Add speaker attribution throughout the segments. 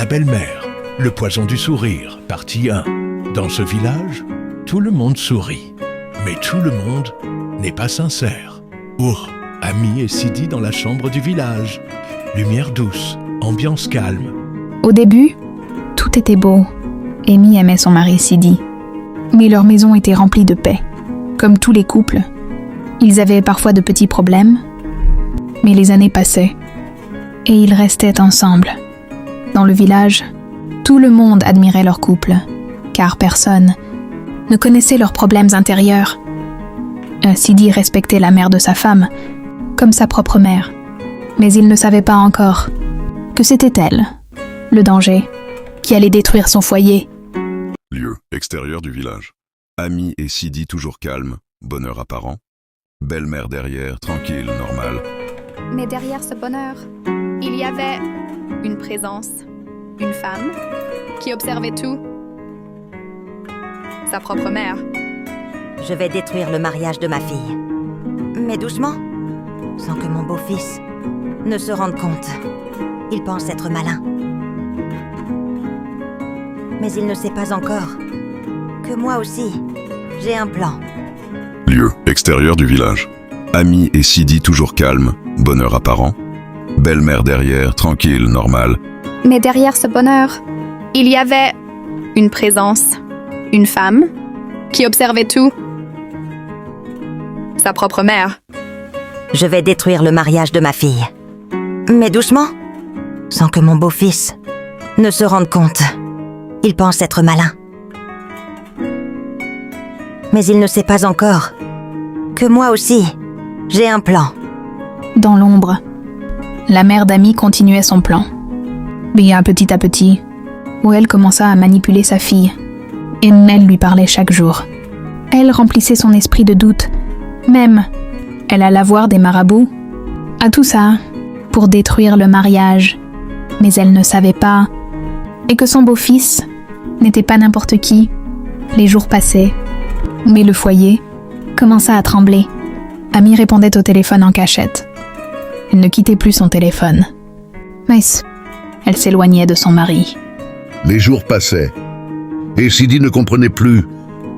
Speaker 1: La belle-mère, le poison du sourire, partie 1. Dans ce village, tout le monde sourit. Mais tout le monde n'est pas sincère. Ami et Sidi dans la chambre du village. Lumière douce, ambiance calme.
Speaker 2: Au début, tout était beau. Amy aimait son mari Sidi. Mais leur maison était remplie de paix. Comme tous les couples, ils avaient parfois de petits problèmes. Mais les années passaient. Et ils restaient ensemble. Dans le village, tout le monde admirait leur couple. Car personne ne connaissait leurs problèmes intérieurs. Sidi respectait la mère de sa femme, comme sa propre mère. Mais il ne savait pas encore que c'était elle, le danger, qui allait détruire son foyer.
Speaker 3: Lieu extérieur du village. Ami et Sidi toujours calme, bonheur apparent. Belle-mère derrière, tranquille, normale.
Speaker 4: Mais derrière ce bonheur, il y avait une présence, une femme qui observait tout. Sa propre mère.
Speaker 5: Je vais détruire le mariage de ma fille. Mais doucement, sans que mon beau-fils ne se rende compte. Il pense être malin. Mais il ne sait pas encore que moi aussi, j'ai un plan.
Speaker 3: Lieu extérieur du village. Ami et Sidi toujours calme, bonheur apparent. Belle-mère derrière, tranquille, normale.
Speaker 4: Mais derrière ce bonheur, il y avait une présence, une femme qui observait tout. Sa propre mère.
Speaker 5: Je vais détruire le mariage de ma fille. Mais doucement, sans que mon beau-fils ne se rende compte. Il pense être malin. Mais il ne sait pas encore que moi aussi, j'ai un plan.
Speaker 2: Dans l'ombre, la mère d'Amy continuait son plan. Bien petit à petit, où elle commença à manipuler sa fille. Et elle lui parlait chaque jour. Elle remplissait son esprit de doute. Même, elle alla voir des marabouts. À tout ça, pour détruire le mariage. Mais elle ne savait pas. Et que son beau-fils n'était pas n'importe qui. Les jours passaient. Mais le foyer commença à trembler. Amy répondait au téléphone en cachette. Elle ne quittait plus son téléphone. Mais elle s'éloignait de son mari.
Speaker 6: Les jours passaient. Et Sidi ne comprenait plus.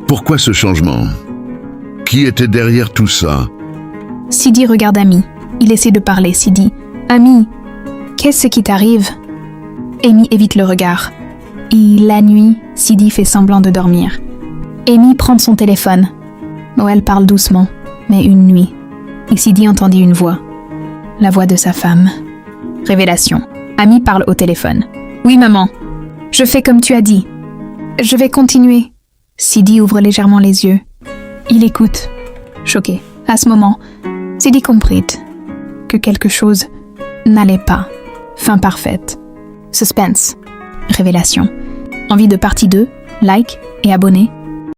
Speaker 6: Pourquoi ce changement? Qui était derrière tout ça?
Speaker 2: Sidi regarde Amy. Il essaie de parler. Sidi. Amy, qu'est-ce qui t'arrive? Amy évite le regard. Et la nuit, Sidi fait semblant de dormir. Amy prend son téléphone. Noël parle doucement, mais une nuit. Et Sidi entendit une voix. La voix de sa femme. Révélation. Amy parle au téléphone. Oui, maman. Je fais comme tu as dit. Je vais continuer. Sidi ouvre légèrement les yeux. Il écoute. Choqué. À ce moment, Sidi comprit que quelque chose n'allait pas. Fin parfaite. Suspense. Révélation. Envie de partie 2, like et abonner.